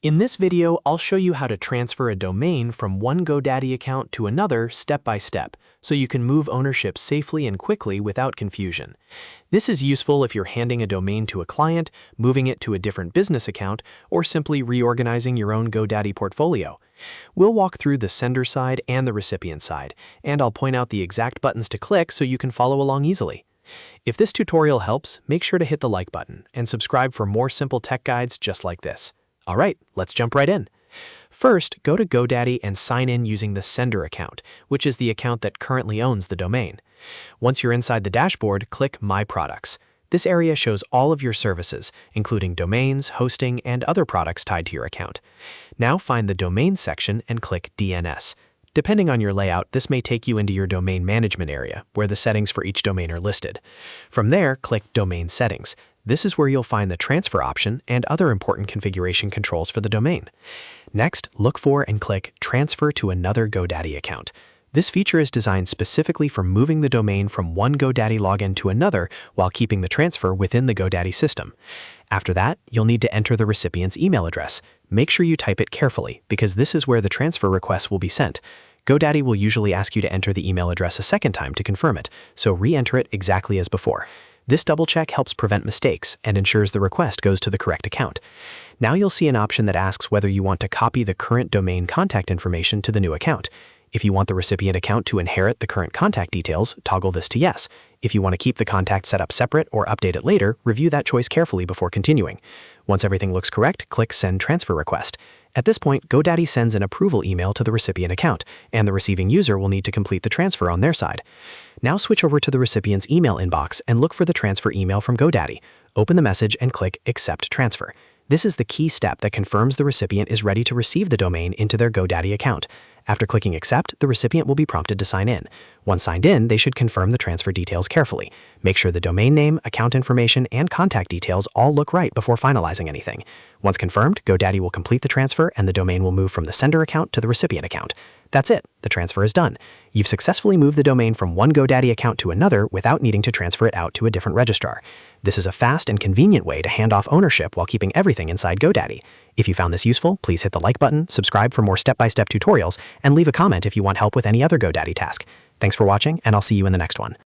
In this video, I'll show you how to transfer a domain from one GoDaddy account to another step by step, so you can move ownership safely and quickly without confusion. This is useful if you're handing a domain to a client, moving it to a different business account, or simply reorganizing your own GoDaddy portfolio. We'll walk through the sender side and the recipient side, and I'll point out the exact buttons to click so you can follow along easily. If this tutorial helps, make sure to hit the like button and subscribe for more simple tech guides just like this. All right, let's jump right in. First, go to GoDaddy and sign in using the sender account, which is the account that currently owns the domain. Once you're inside the dashboard, click My Products. This area shows all of your services, including domains, hosting, and other products tied to your account. Now find the Domain section and click DNS. Depending on your layout, this may take you into your domain management area, where the settings for each domain are listed. From there, click Domain Settings. This is where you'll find the transfer option and other important configuration controls for the domain. Next, look for and click Transfer to another GoDaddy account. This feature is designed specifically for moving the domain from one GoDaddy login to another while keeping the transfer within the GoDaddy system. After that, you'll need to enter the recipient's email address. Make sure you type it carefully, because this is where the transfer request will be sent. GoDaddy will usually ask you to enter the email address a second time to confirm it, so re-enter it exactly as before. This double check helps prevent mistakes and ensures the request goes to the correct account. Now you'll see an option that asks whether you want to copy the current domain contact information to the new account. If you want the recipient account to inherit the current contact details, toggle this to yes. If you want to keep the contact set up separate or update it later, review that choice carefully before continuing. Once everything looks correct, click Send Transfer Request. At this point, GoDaddy sends an approval email to the recipient account, and the receiving user will need to complete the transfer on their side. Now switch over to the recipient's email inbox and look for the transfer email from GoDaddy. Open the message and click Accept Transfer. This is the key step that confirms the recipient is ready to receive the domain into their GoDaddy account. After clicking Accept, the recipient will be prompted to sign in. Once signed in, they should confirm the transfer details carefully. Make sure the domain name, account information, and contact details all look right before finalizing anything. Once confirmed, GoDaddy will complete the transfer and the domain will move from the sender account to the recipient account. That's it. The transfer is done. You've successfully moved the domain from one GoDaddy account to another without needing to transfer it out to a different registrar. This is a fast and convenient way to hand off ownership while keeping everything inside GoDaddy. If you found this useful, please hit the like button, subscribe for more step-by-step tutorials, and leave a comment if you want help with any other GoDaddy task. Thanks for watching, and I'll see you in the next one.